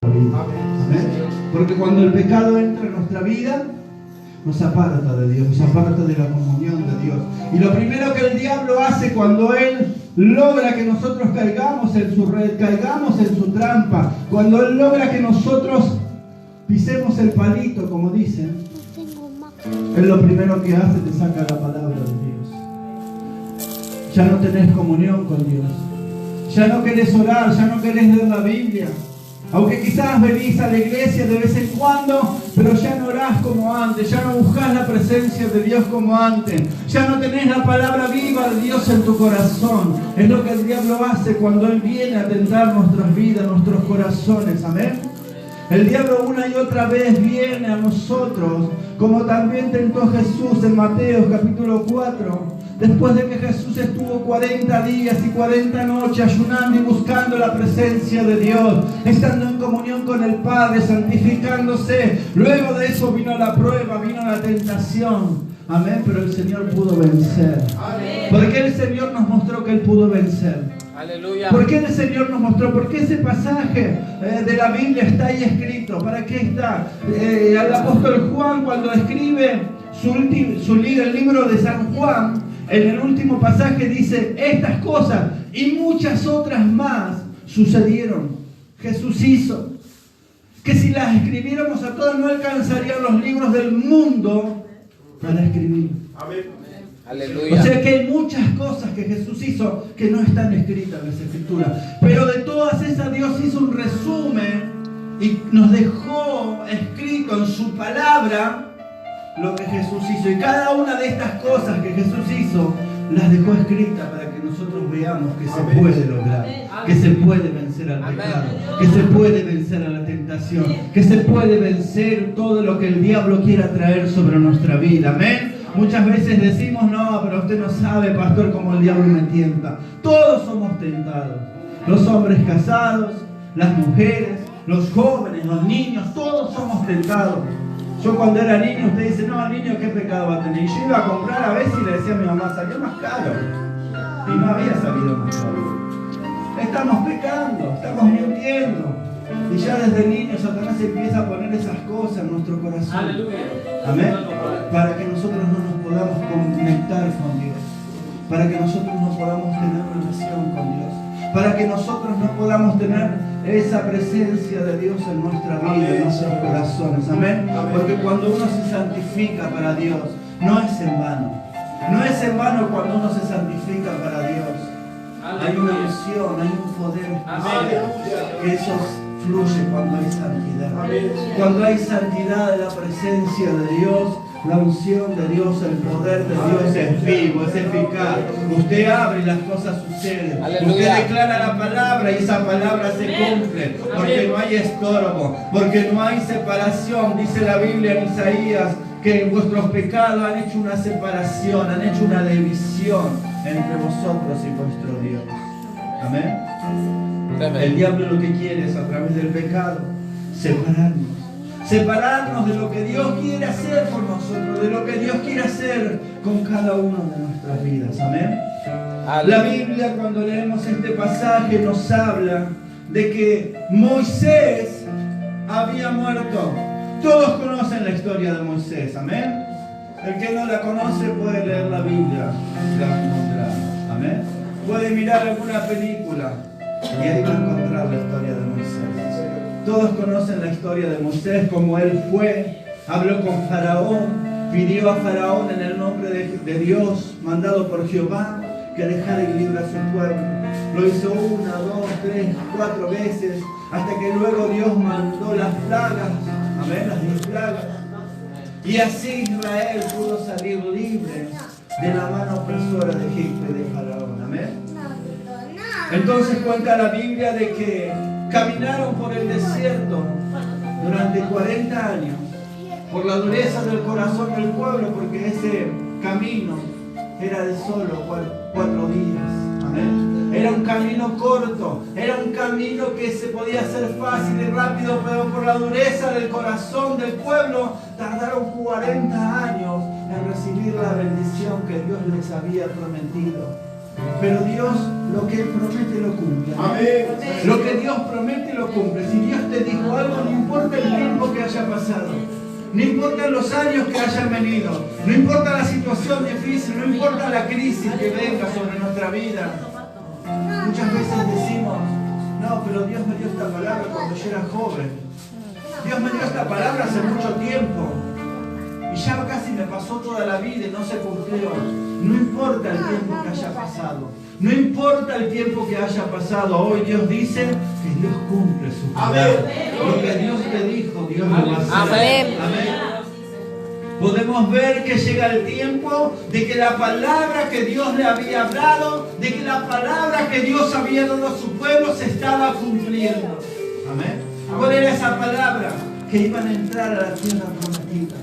Amén. Porque cuando el pecado entra en nuestra vida, nos aparta de Dios, nos aparta de la comunión de Dios. Y lo primero que el diablo hace cuando él logra que nosotros caigamos en su red, caigamos en su trampa, cuando él logra que nosotros pisemos el palito, como dicen, él lo primero que hace te saca la palabra de Dios. Ya no tenés comunión con Dios. Ya no querés orar, ya no querés leer la Biblia. Aunque quizás venís a la iglesia de vez en cuando, pero ya no orás como antes, ya no buscás la presencia de Dios como antes, ya no tenés la palabra viva de Dios en tu corazón. Es lo que el diablo hace cuando él viene a tentar nuestras vidas, nuestros corazones. Amén. El diablo una y otra vez viene a nosotros, como también tentó Jesús en Mateo capítulo 4. Después de que Jesús estuvo 40 días y 40 noches ayunando y buscando la presencia de Dios, estando en comunión con el Padre, santificándose. Luego de eso vino la prueba, vino la tentación. Amén, pero el Señor pudo vencer. Amén. ¿Por qué el Señor nos mostró que Él pudo vencer? Aleluya. ¿Por qué el Señor nos mostró? ¿Por qué ese pasaje de la Biblia está ahí escrito? ¿Para qué está? El apóstol Juan, cuando escribe el libro de San Juan, en el último pasaje dice: estas cosas y muchas otras más sucedieron. Jesús hizo que si las escribiéramos a todas no alcanzarían los libros del mundo para escribir. Amén. Aleluya. O sea que hay muchas cosas que Jesús hizo que no están escritas en las Escrituras. Pero de todas esas Dios hizo un resumen y nos dejó escrito en su palabra lo que Jesús hizo. Y cada una de estas cosas que Jesús hizo las dejó escritas para que nosotros veamos que se puede lograr, que se puede vencer al pecado, que se puede vencer a la tentación, que se puede vencer todo lo que el diablo quiera traer sobre nuestra vida. Amén. Muchas veces decimos: no, pero usted no sabe, pastor, cómo el diablo me tienta. Todos somos tentados. Los hombres casados, las mujeres, los jóvenes, los niños, todos somos tentados. Yo cuando era niño, usted dice: no, niño, ¿qué pecado va a tener? Y yo iba a comprar a veces y le decía a mi mamá: salió más caro. Y no había salido más caro. Estamos pecando, estamos mintiendo. Y ya desde niño Satanás empieza a poner esas cosas en nuestro corazón. Aleluya. Amén. Para que nosotros no nos podamos conectar con Dios. Para que nosotros no podamos tener relación con Dios. Para que nosotros no podamos tener esa presencia de Dios en nuestra vida, en nuestros corazones. Amén. Porque cuando uno se santifica para Dios, no es en vano. No es en vano cuando uno se santifica para Dios. Hay una unción, hay un poder especial que eso fluye cuando hay santidad. Cuando hay santidad de la presencia de Dios, la unción de Dios, el poder de Dios es vivo, es eficaz. Usted abre y las cosas suceden. Aleluya. Usted declara la palabra y esa palabra se cumple. Porque no hay estorbo, porque no hay separación. Dice la Biblia en Isaías que vuestros pecados han hecho una separación, han hecho una división entre vosotros y vuestro Dios. Amén. El diablo lo que quiere es, a través del pecado, separarnos de lo que Dios quiere hacer por nosotros, de lo que Dios quiere hacer con cada uno de nuestras vidas. Amén. La Biblia, cuando leemos este pasaje, nos habla de que Moisés había muerto. Todos conocen la historia de Moisés. Amén. El que no la conoce puede leer la Biblia, la va a encontrar. Amén. Puede mirar alguna película y ahí va a encontrar la historia de Moisés. Todos conocen la historia de Moisés, como él fue, habló con Faraón, pidió a Faraón en el nombre de Dios, mandado por Jehová, que dejara ir libre a su pueblo. Lo hizo 1, 2, 3, 4 veces, hasta que luego Dios mandó las plagas, amén, las 10 plagas. Y así Israel pudo salir libre de la mano opresora de Egipto y de Faraón. Amén. Entonces cuenta la Biblia de que caminaron por el desierto durante 40 años por la dureza del corazón del pueblo, porque ese camino era de solo 4 días. Amén. Era un camino corto, era un camino que se podía hacer fácil y rápido, pero por la dureza del corazón del pueblo tardaron 40 años en recibir la bendición que Dios les había prometido. Pero Dios, lo que promete lo cumple. Amén. Lo que Dios promete lo cumple. Si Dios te dijo algo, que haya pasado, no importa los años que hayan venido, no importa la situación difícil, no importa la crisis que venga sobre nuestra vida. Muchas veces decimos, no, pero Dios me dio esta palabra cuando yo era joven. Dios me dio esta palabra hace mucho tiempo. Y ya casi me pasó toda la vida y no se cumplió. No importa el tiempo que haya pasado. No importa el tiempo que haya pasado. Hoy Dios dice que Dios cumple su palabra. Lo que Dios te dijo, Dios lo va a hacer. Amén. Amén. Podemos ver que llega el tiempo de que la palabra que Dios le había hablado, de que la palabra que Dios había dado a su pueblo se estaba cumpliendo. Amén. ¿Cuál era esa palabra? Que iban a entrar a la tierra prometida.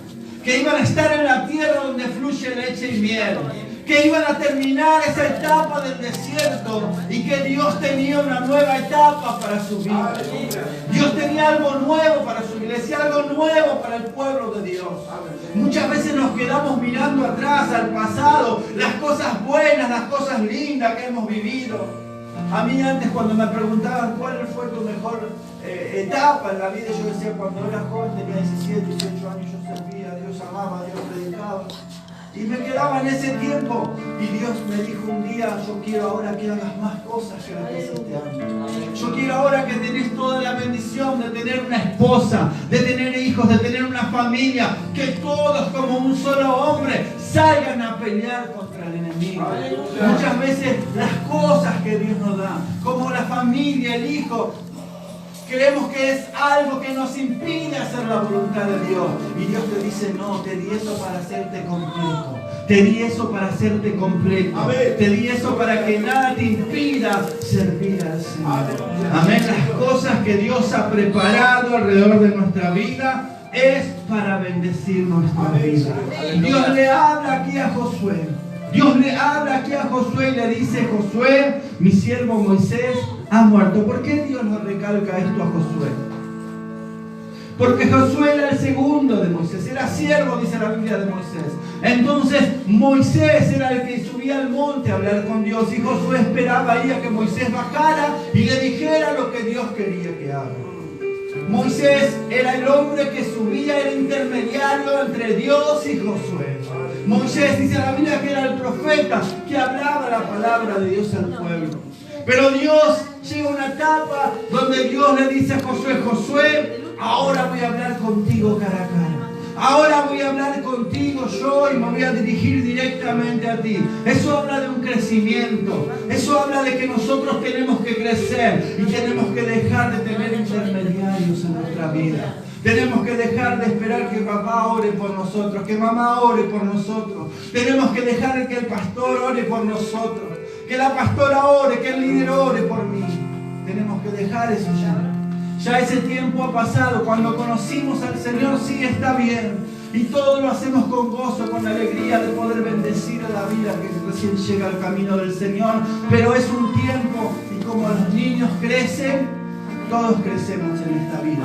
Que iban a estar en la tierra donde fluye leche y miel. Que iban a terminar esa etapa del desierto y que Dios tenía una nueva etapa para su vida. Dios tenía algo nuevo para su iglesia, algo nuevo para el pueblo de Dios. Muchas veces nos quedamos mirando atrás, al pasado, las cosas buenas, las cosas lindas que hemos vivido. A mí antes cuando me preguntaban cuál fue tu mejor etapa en la vida, yo decía cuando era joven, tenía 17, 18 años, yo servía a Dios, amaba a Dios, predicaba. Y me quedaba en ese tiempo. Y Dios me dijo un día, yo quiero ahora que hagas más cosas que las que hiciste antes. Yo quiero ahora que tenés toda la bendición de tener una esposa, de tener hijos, de tener una familia. Que todos como un solo hombre salgan a pelear contra el enemigo. Muchas veces las cosas que Dios nos da, como la familia, el hijo, creemos que es algo que nos impide hacer la voluntad de Dios. Y Dios te dice, no, te di eso para hacerte completo. Te di eso para hacerte completo. Amén. Te di eso para que nada te impida servir al Señor. Amén. Las cosas que Dios ha preparado alrededor de nuestra vida es para bendecir nuestra vida. Dios le habla aquí a Josué. Dios le habla aquí a Josué y le dice, Josué, mi siervo Moisés ha muerto. ¿Por qué Dios nos recalca esto a Josué? Porque Josué era el segundo de Moisés, era siervo, dice la Biblia, de Moisés. Entonces Moisés era el que subía al monte a hablar con Dios y Josué esperaba ahí a que Moisés bajara y le dijera lo que Dios quería que haga. Moisés era el hombre que subía, era intermediario entre Dios y Josué. Moisés, dice la Biblia, que era el profeta que hablaba la palabra de Dios al pueblo. Pero Dios llega a una etapa donde Dios le dice a Josué, Josué, ahora voy a hablar contigo cara a cara. Ahora voy a hablar contigo yo y me voy a dirigir directamente a ti. Eso habla de un crecimiento. Eso habla de que nosotros tenemos que crecer y tenemos que dejar de tener intermediarios en nuestra vida. Tenemos que dejar de esperar que papá ore por nosotros, que mamá ore por nosotros. Tenemos que dejar que el pastor ore por nosotros, que la pastora ore, que el líder ore por mí. Tenemos que dejar eso ya. Ya ese tiempo ha pasado. Cuando conocimos al Señor, sí, está bien. Y todo lo hacemos con gozo, con alegría de poder bendecir a la vida que recién llega al camino del Señor. Pero es un tiempo y como los niños crecen, todos crecemos en esta vida.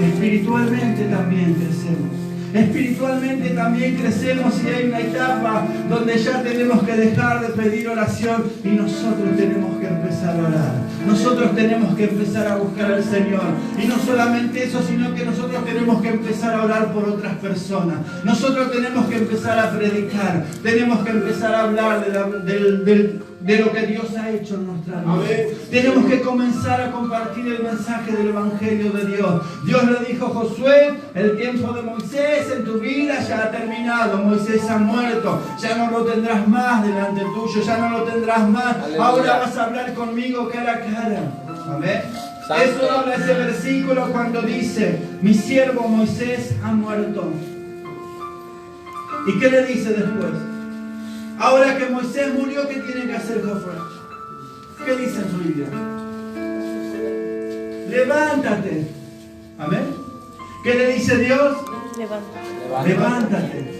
Espiritualmente también crecemos. Espiritualmente también crecemos y hay una etapa donde ya tenemos que dejar de pedir oración y nosotros tenemos que empezar a orar. Nosotros tenemos que empezar a buscar al Señor. Y no solamente eso, sino que nosotros tenemos que empezar a orar por otras personas. Nosotros tenemos que empezar a predicar. Tenemos que empezar a hablar de lo que Dios ha hecho en nuestra vida. Tenemos que comenzar a compartir el mensaje del Evangelio de Dios. Dios le dijo a Josué, el tiempo de Moisés en tu vida ya ha terminado. Moisés ha muerto, ya no lo tendrás más delante tuyo, ya no lo tendrás más. Aleluya. Ahora vas a hablar conmigo cara a cara. Amén. Eso habla ese versículo cuando dice, mi siervo Moisés ha muerto. ¿Y qué le dice después? Ahora que Moisés murió, ¿qué tiene que hacer Josué? ¿Qué dice en su Biblia? Levántate. Amén. ¿Qué le dice Dios? Levántate.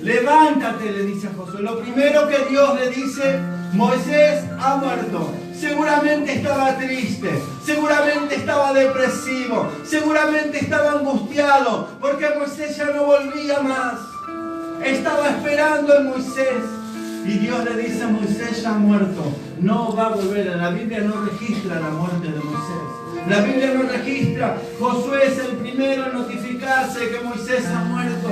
Levántate, le dice a Josué. Lo primero que Dios le dice, Moisés ha muerto. Seguramente estaba triste, seguramente estaba depresivo, seguramente estaba angustiado, porque Moisés ya no volvía más. Estaba esperando en Moisés. Y Dios le dice a Moisés, ya ha muerto. No va a volver. La Biblia no registra la muerte de Moisés. La Biblia no registra. Josué es el primer primero en notificarse que Moisés ha muerto.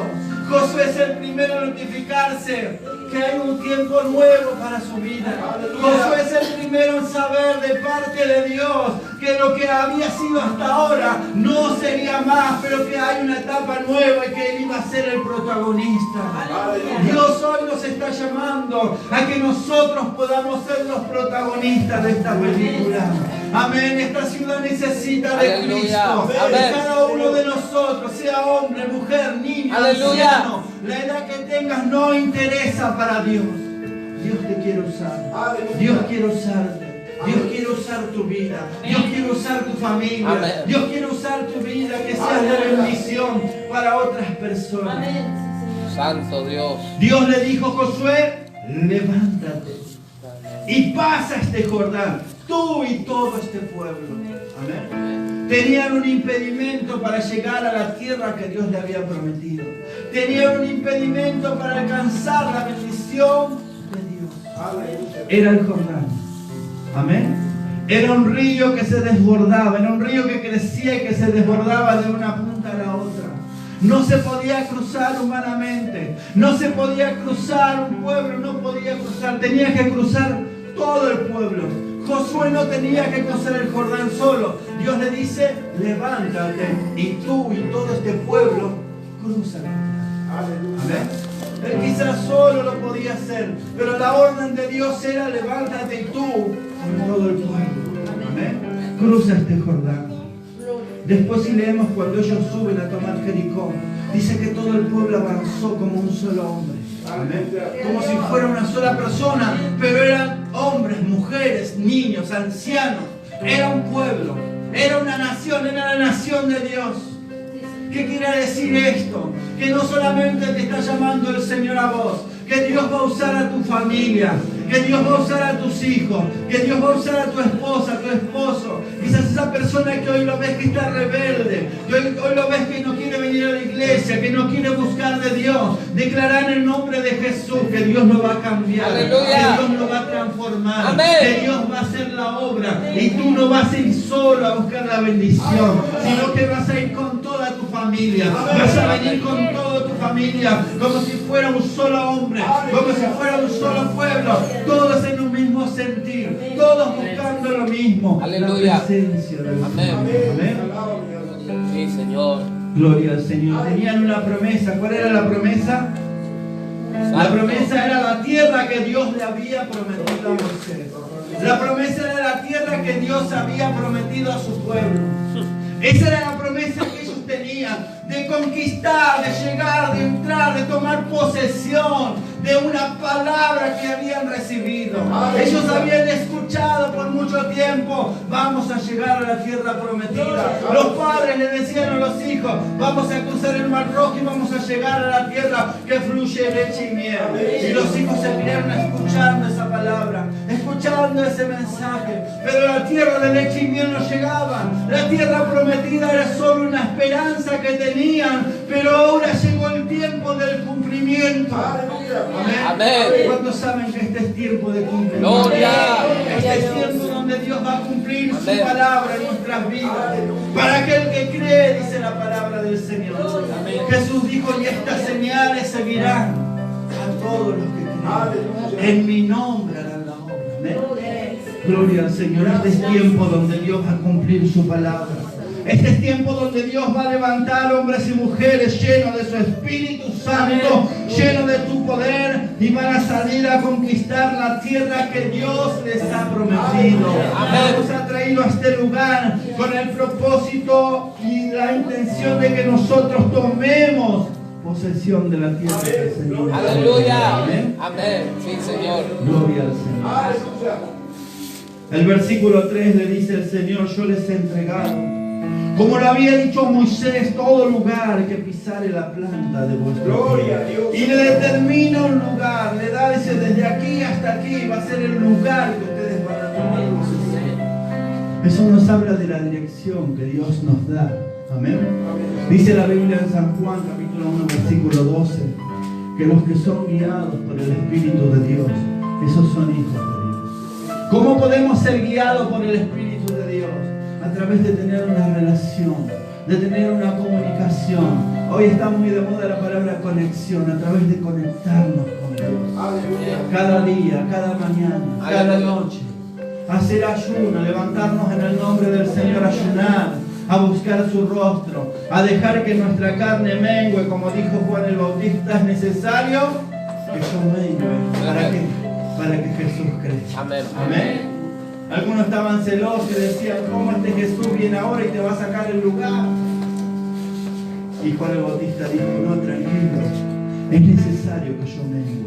Josué es el primero en notificarse que hay un tiempo nuevo para su vida. Josué es el primero en saber de parte de Dios que lo que había sido hasta ahora no sería más, pero que hay una etapa nueva y que él iba a ser el protagonista. Dios hoy nos está llamando a que nosotros podamos ser los protagonistas de esta película. Amén. Esta ciudad necesita de Cristo. Cada uno de nosotros, sea hombre, mujer, niño, anciano, la edad que tengas no interesa para Dios. Dios te quiere usar. Dios quiere usarte. Dios quiere usar tu vida. Dios quiere usar tu familia. Dios quiere usar tu vida, que seas de bendición para otras personas. Santo Dios. Dios le dijo a Josué, levántate y pasa este Jordán, tú y todo este pueblo. Amén. Tenían un impedimento para llegar a la tierra que Dios le había prometido. Tenían un impedimento para alcanzar la bendición de Dios. Era el Jordán. Amén. Era un río que se desbordaba, era un río que crecía y que se desbordaba de una punta a la otra. No se podía cruzar humanamente, no se podía cruzar un pueblo, no podía cruzar, tenía que cruzar todo el pueblo. Josué no tenía que cruzar el Jordán solo. Dios le dice, levántate y tú y todo este pueblo cruzan. Amén. Él quizás solo lo podía hacer, pero la orden de Dios era, levántate y tú con todo el pueblo. Amén. Cruza este Jordán. Después si leemos cuando ellos suben a tomar Jericó, dice que todo el pueblo avanzó como un solo hombre. Amén. Como si fuera una sola persona, pero eran hombres, mujeres, niños, ancianos. Era un pueblo, era una nación, era la nación de Dios. ¿Qué quiere decir esto? Que no solamente te está llamando el Señor a vos, que Dios va a usar a tu familia, que Dios va a usar a tus hijos, que Dios va a usar a tu esposa, a tu esposo. Quizás esa persona que hoy lo ves que está rebelde, que hoy lo ves que no quiere venir a la iglesia, que no quiere buscar de Dios. Declarar en el nombre de Jesús que Dios lo va a cambiar, ¡Aleluya! que Dios lo va a transformar, ¡Amén! que Dios va a hacer la obra y tú no vas a ir solo a buscar la bendición, sino que vas a ir con toda tu familia, vas a venir con toda tu familia, como si fuera un solo hombre, como si fuera un solo pueblo, todos en un mismo sentir, todos buscando lo mismo. Aleluya. La presencia de Dios. Amén. Amén. Sí, Señor. Gloria al Señor. Tenían una promesa. ¿Cuál era la promesa? La promesa era la tierra que Dios le había prometido a Moisés. La promesa era la tierra que Dios había prometido a su pueblo. Esa era la promesa que ellos tenían, de conquistar, de llegar, de entrar, de tomar posesión de una palabra que habían recibido. Ellos habían escuchado por mucho tiempo, vamos a llegar a la tierra prometida. Los padres le decían a los hijos, vamos a cruzar el Mar Rojo y vamos a llegar a la tierra que fluye leche y miel. Y los hijos se quedaron escuchando esa palabra, escuchando ese mensaje, pero la tierra de leche y miel no llegaba. La tierra prometida era solo una esperanza que tenían, pero ahora llegó el tiempo del cumplimiento. Amén. Amén. ¿Cuántos saben que este es tiempo de cumplimiento? Gloria. Este es tiempo donde Dios va a cumplir Amén. su palabra en nuestras vidas. Para aquel que cree, dice la palabra del Señor. Amén. Jesús dijo, y estas señales seguirán a todos los que creen. En mi nombre harán la obra. Amén. Gloria al Señor. Este es tiempo donde Dios va a cumplir su palabra. Este es tiempo donde Dios va a levantar hombres y mujeres llenos de su Espíritu Santo, llenos de tu poder, y van a salir a conquistar la tierra que Dios les ha prometido. Dios nos ha traído a este lugar con el propósito y la intención de que nosotros tomemos posesión de la tierra del Señor. Aleluya. Amén. Amén. Sí, Señor. Gloria al Señor. El versículo 3 le dice el Señor, yo les he entregado, como lo había dicho Moisés, todo lugar que pisare la planta de vuestro pie. Y le determina un lugar, le da, dice, desde aquí hasta aquí va a ser el lugar que ustedes van a tomar posesión. Eso nos habla de la dirección que Dios nos da. Amén. Dice la Biblia en San Juan, capítulo 1, versículo 12, que los que son guiados por el Espíritu de Dios, esos son hijos de Dios. ¿Cómo podemos ser guiados por el Espíritu de Dios? A través de tener una relación de tener una comunicación. Hoy está muy de moda la palabra conexión, a través de conectarnos con Dios. Cada día, cada mañana, cada noche. Hacer ayuno, levantarnos en el nombre del Señor, ayunar, a buscar su rostro, a dejar que nuestra carne mengue, como dijo Juan el Bautista, es necesario que yo mengue. ¿Para qué? Para que Jesús crezca. Amén. Amén. Algunos estaban celosos y decían, ¿cómo este Jesús viene ahora y te va a sacar el lugar? Y Juan el Bautista dijo, no, tranquilo, es necesario que yo mengue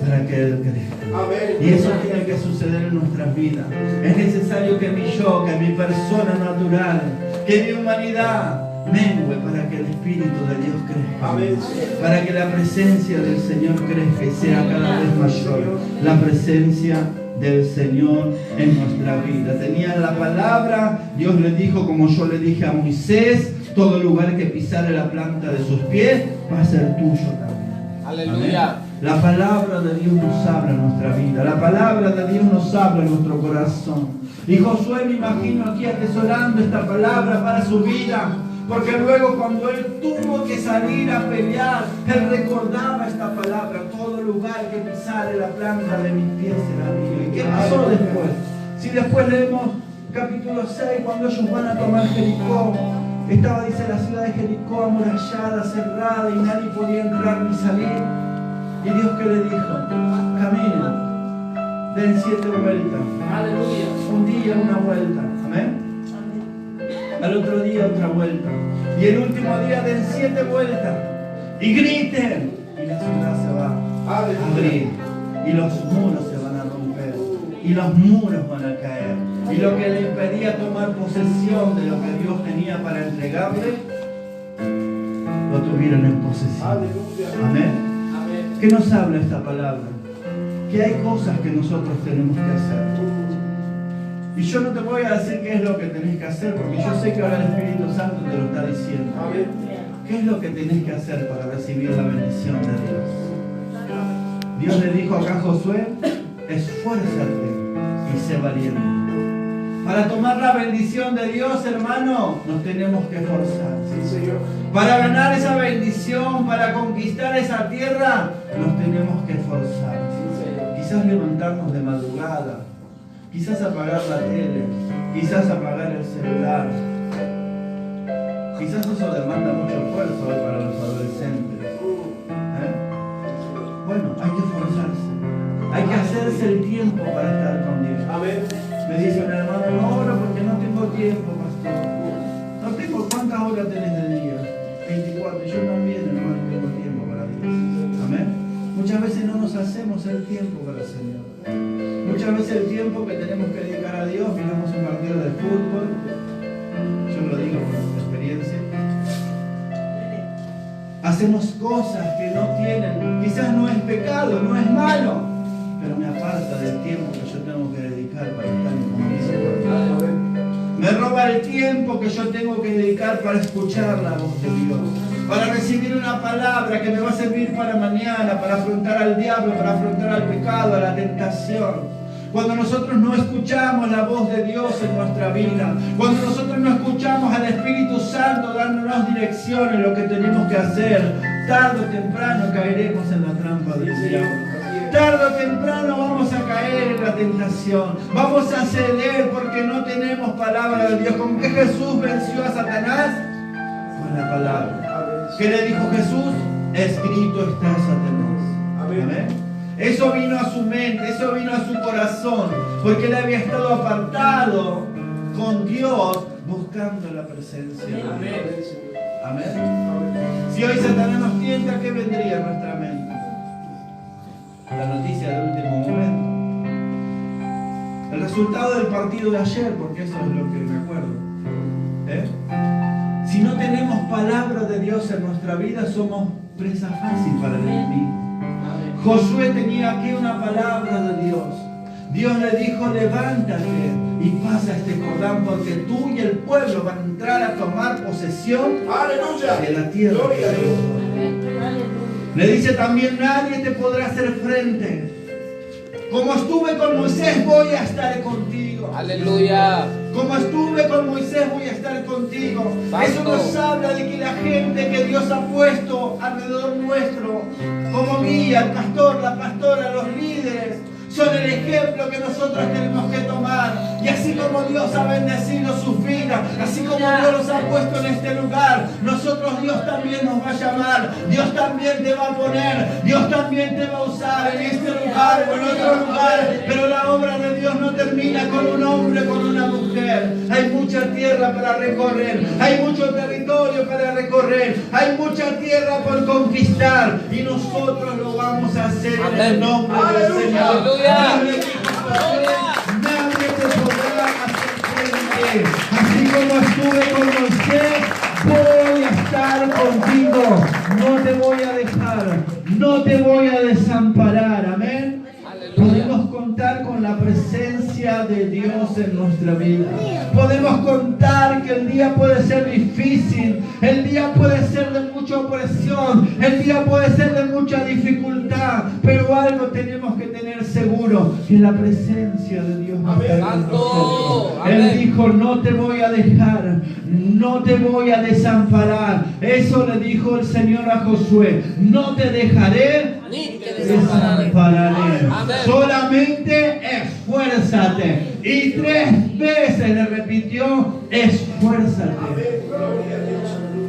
para que Él crezca. Amén. Y eso tiene que suceder en nuestras vidas. Es necesario que mi yo, que mi persona natural, que mi humanidad mengue para que el Espíritu de Dios crezca. Amén. Para que la presencia del Señor crezca y sea cada vez mayor. La presencia del Señor en nuestra vida. Tenían la palabra, Dios le dijo, como yo le dije a Moisés, todo lugar que pisare la planta de sus pies va a ser tuyo también. Aleluya. Amén. La palabra de Dios nos habla en nuestra vida. La palabra de Dios nos habla en nuestro corazón. Y Josué, me imagino aquí atesorando esta palabra para su vida. Porque luego cuando él tuvo que salir a pelear, él recordaba esta palabra. Todo lugar que pisare la planta de mis pies será mío. ¿Y qué pasó después? Si después leemos capítulo 6, cuando ellos van a tomar Jericó, estaba, dice, la ciudad de Jericó amurallada, cerrada, y nadie podía entrar ni salir. Y Dios, ¿qué le dijo? Caminen, den 7 vueltas. Aleluya. Un día una vuelta. Amén. Al otro día otra vuelta. Y el último día den 7 vueltas. Y griten. Y la ciudad se va a abrir. Y los muros se van a romper. Y los muros van a caer. Y lo que le impedía tomar posesión de lo que Dios tenía para entregarle, lo tuvieron en posesión. Amén. ¿Qué nos habla esta palabra? Que hay cosas que nosotros tenemos que hacer. Y yo no te voy a decir qué es lo que tenés que hacer, porque yo sé que ahora el Espíritu Santo te lo está diciendo. ¿Qué es lo que tenés que hacer para recibir la bendición de Dios? Dios le dijo acá a Josué, esfuérzate y sé valiente. Para tomar la bendición de Dios, hermano, nos tenemos que esforzar. Sí, Señor. Para ganar esa bendición, para conquistar esa tierra, nos tenemos que esforzar. Quizás levantarnos de madrugada, quizás apagar la tele, quizás apagar el celular. Quizás eso demanda mucho esfuerzo hoy para los adolescentes. Bueno, hay que esforzarse. Hay que hacerse el tiempo para estar con Dios. Amén. Me dice un hermano, no oro porque no tengo tiempo, pastor. No tengo, ¿cuántas horas tenés del día? 24. Yo también, hermano, tengo tiempo para Dios. Amén. Muchas veces no nos hacemos el tiempo para el Señor. Muchas veces el tiempo que tenemos que dedicar a Dios, miramos un partido de fútbol. Yo lo digo por experiencia. Hacemos cosas que no tienen, quizás no es pecado, no es malo, pero me aparta del tiempo que yo tengo que dedicar para estar en comunión con Dios. Me roba el tiempo que yo tengo que dedicar para escuchar la voz de Dios, para recibir una palabra que me va a servir para mañana, para afrontar al diablo, para afrontar al pecado, a la tentación. Cuando nosotros no escuchamos la voz de Dios en nuestra vida, cuando nosotros no escuchamos al Espíritu Santo dándonos dirección en lo que tenemos que hacer, tarde o temprano caeremos en la trampa del diablo. Tarde o temprano vamos a caer en la tentación, vamos a ceder porque no tenemos palabra de Dios. ¿Con qué Jesús venció a Satanás? Con la palabra. ¿Qué le dijo Jesús? Escrito está, Satanás. Amén. Eso vino a su mente, eso vino a su corazón, porque él había estado apartado con Dios, buscando la presencia de Dios. Amén. Si hoy Satanás nos tienta, ¿qué vendría a nuestra mente? La noticia del último momento. El resultado del partido de ayer, porque eso es lo que me acuerdo. Si no tenemos palabra de Dios en nuestra vida, somos presa fácil para el enemigo. Josué tenía aquí una palabra de Dios. Dios le dijo, levántate y pasa este Jordán, porque tú y el pueblo van a entrar a tomar posesión de la tierra. Gloria a Dios. Le dice también, nadie te podrá hacer frente. Como estuve con Moisés, voy a estar contigo. Aleluya. Como estuve con Moisés, voy a estar contigo. Santo. Eso nos habla de que la gente que Dios ha puesto alrededor nuestro, como guía, el pastor, la pastora, los líderes, son el ejemplo que nosotros tenemos que tomar. Y así como Dios ha bendecido sus vidas, así como Dios los ha puesto en este lugar, nosotros Dios también nos va a llamar, Dios también te va a poner, Dios también te va a usar en este lugar o en otro lugar. Pero la obra de Dios no termina con un hombre, con una mujer. Hay mucha tierra para recorrer, hay mucho territorio para recorrer, hay mucha tierra por conquistar, y nosotros lo vamos a hacer en el nombre del Señor. Aleluya. Nadie te podrá hacer frente. Así como estuve con Moisés, voy a estar contigo. No te voy a dejar, no te voy a desamparar. Amén. Podemos contar con la presencia de Dios en nuestra vida. Podemos contar que el día puede ser difícil, el día puede ser de mucha opresión, el día puede ser de mucha dificultad, pero algo tenemos que tener seguro, que la presencia de Dios va a estar con nosotros. Él dijo, no te voy a dejar, no te voy a desamparar. Eso le dijo el Señor a Josué, no te dejaré Ni te desampararé. Solamente esfuérzate. Y 3 veces le repitió, esfuérzate.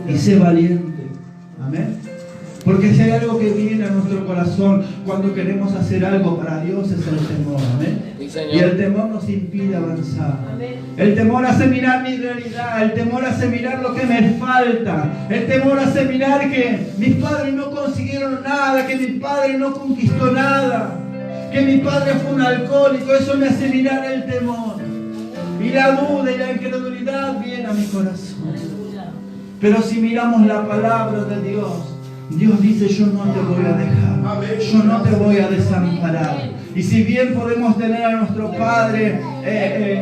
Y sé valiente. Amén. Porque si hay algo que viene a nuestro corazón cuando queremos hacer algo para Dios, es el temor. Amén. Sí, Señor. Y el temor nos impide avanzar. El temor hace mirar mi realidad. El temor hace mirar lo que me falta. El temor hace mirar que mis padres no consiguieron nada, que mi padre no conquistó nada, que mi padre fue un alcohólico. Eso me hace mirar el temor. Y la duda y la incredulidad viene a mi corazón. Pero si miramos la palabra de Dios, Dios dice, yo no te voy a dejar, yo no te voy a desamparar. Y si bien podemos tener a nuestro Padre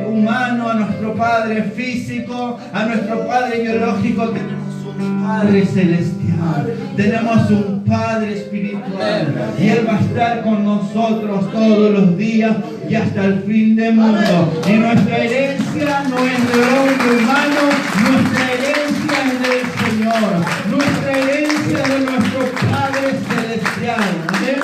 humano, a nuestro Padre físico, a nuestro Padre biológico, tenemos un Padre celestial, tenemos un Padre espiritual, y Él va a estar con nosotros todos los días y hasta el fin del mundo. Y nuestra herencia no es del hombre humano, nuestra herencia es del Señor, nuestra herencia es de nuestro Padre celestial. Amén.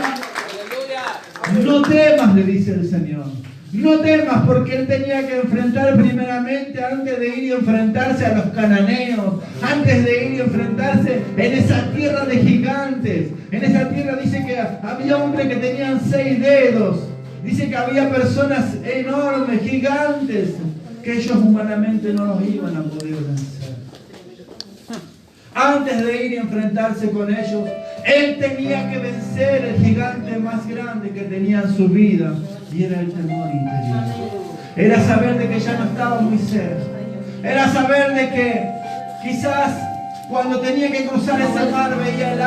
No temas, le dice el Señor. No temas, porque Él tenía que enfrentar primeramente, antes de ir y enfrentarse a los cananeos, antes de ir y enfrentarse en esa tierra de gigantes. En esa tierra dice que había hombres que tenían 6 dedos. Dice que había personas enormes, gigantes, que ellos humanamente no los iban a poder vencer. Antes de ir y enfrentarse con ellos, Él tenía que vencer el gigante más grande que tenía en su vida, y era el temor interior. Era saber de que ya no estaba muy cerca. Era saber de que quizás cuando tenía que cruzar ese mar veía el